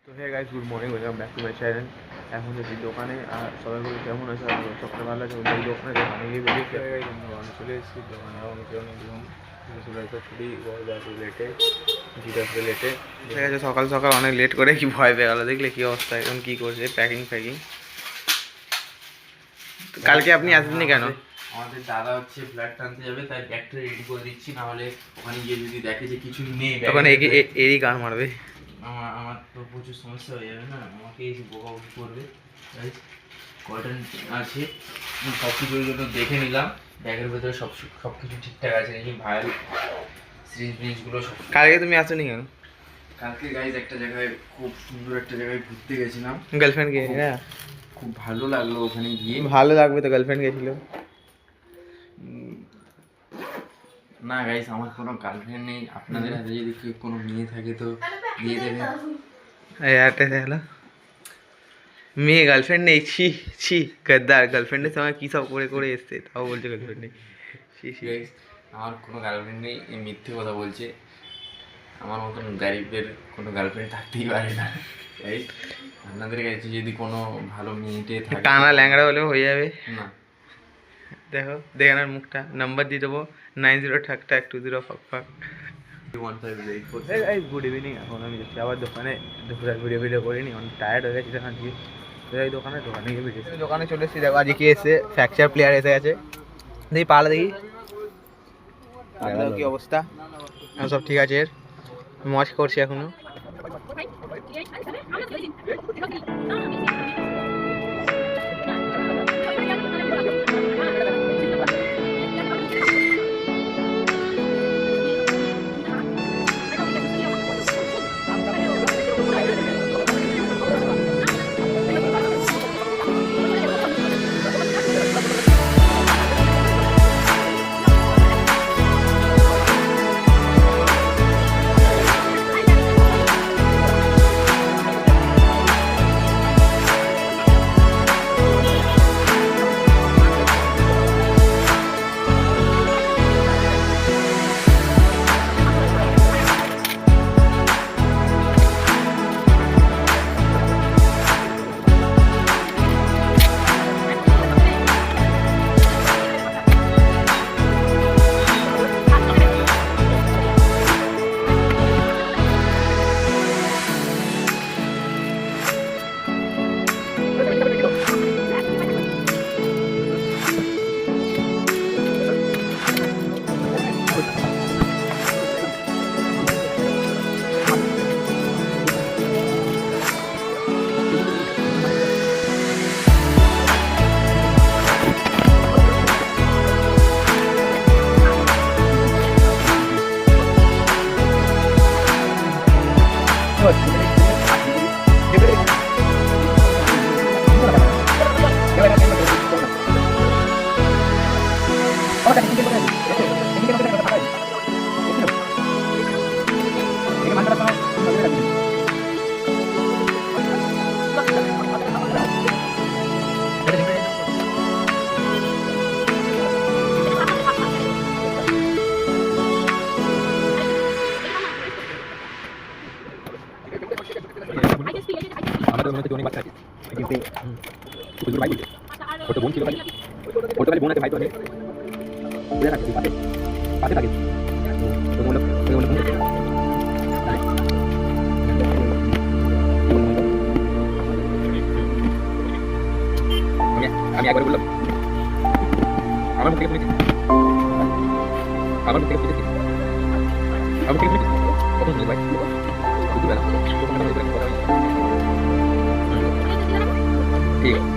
তো hey guys, good morning, welcome back to my channel. এখন যদি দোকানে আর সবাই বলে কেমন আছে, সবচেয়ে ভালো আছে ওই দোকানে গিয়ে বেরিয়েছে। দোকানে চলে এসেছি। দোকানে অনেক দিন চলে আসে ফুডি রিলেটেড জিরাস রিলেটেড। ঠিক আছে, সকাল সকাল অনেক লেট করে কি ভয় পেয়ে গেল, দেখলে কি অবস্থা এখন কি করছে প্যাকিং। কালকে আপনি আসেননি কেন? আমাদের দাদা হচ্ছে ফ্ল্যাট টানতে যাবে, তাই ব্যাগটা রেডি করে দিচ্ছি, না হলে ওখানে গিয়ে যদি দেখে যে কিছুই নেই তখন এরই গান মারবে। আমার তো প্রচুর সমস্যা হয়ে যাবে না, আমাকে এসে বকাবকি করবে। কটন আছে, সব কিছুর জন্য দেখে নিলাম ব্যাগের ভেতরে সব কিছু ঠিকঠাক আছে নাকি, ভাইরাল সিরিজ ফিরিজগুলো সব। কালকে তুমি আসোনি কেন? কালকে গাইজ একটা জায়গায়, খুব সুন্দর একটা জায়গায় ঘুরতে গেছিলাম গার্লফ্রেন্ড গিয়ে? হ্যাঁ, খুব ভালো লাগলো ওখানে গিয়ে। ভালো লাগবে তো, গার্লফ্রেন্ড গেছিল। না গাইজ, আমার কোনো গার্লফ্রেন্ড নেই। আপনাদের হাতে যদি কেউ কোনো মেয়ে থাকে তো দিয়ে দেবেন। হ্যালো, মেয়ে গার্লফ্রেন্ড নেই? ছি ছি, গদ্দার। গার্লফ্রেন্ডের সঙ্গে কী সব করে করে এসছে, তাও বলছে গার্লফ্রেন্ড নেই। ছি ছি, গাইজ, আমার কোনো গার্লফ্রেন্ড নেই, এই মিথ্যে কথা বলছে। আমার মতন গরিবদের কোনো গার্লফ্রেন্ড থাকতেই পারে না। গাইজ, আপনাদের কাছে যদি কোনো ভালো মেয়েটে থাকে, টানা ল্যাংড়া হলেও হয়ে যাবে। না, দেখো দেখানোর মুখটা, নাম্বার দিয়ে দেবো 90 গুড ইভিনিং। এখন আমি যাচ্ছি আবার দোকানে, দুপুরে ভিডিও করিনি, অনেক টায়ার্ড হয়ে গেছি দোকান থেকে। এই দোকানে গিয়ে ভিডিও, দোকানে চলে এসেছি। দেখো আজকে কি এসে, ফ্র্যাকচার প্লেয়ার এসে গেছে। দেখি পালা, দেখি কি অবস্থা। সব ঠিক আছে, এর মজ করছি এখনো। আমাদের মনে হচ্ছে অনেক বাচ্চা আছে, কিন্তু ছোটো ভাই বলছে, ছোটো বোন ছিল, ছোটো বোন আছে, ভাই তো নেই, পাশে পাশে থাকে। আমি একবার বললাম, আমার মুখ থেকে শুনেছি, আমার মুখ থেকে শুনেছি, আমার মুখ থেকে শুনেছি, কখন শুনেছি ভাই, দুপুরবেলা, ঠিক আছে।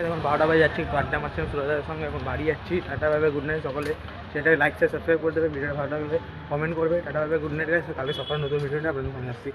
এখন 12টা বাজে যাচ্ছি, আড্ডা মারছিলাম সুরজের সঙ্গে, এখন বাড়ি যাচ্ছি। Tata bye bye, good night সকলে। সেটাকে লাইক শেয়ার সাবস্ক্রাইব করে দেবে, ভিডিওটা ভালো লাগলে কমেন্ট করবে। Tata bye bye, good night guys. কালকে সকালে নতুন ভিডিও নিয়ে আপনাদের সামনে আসছি।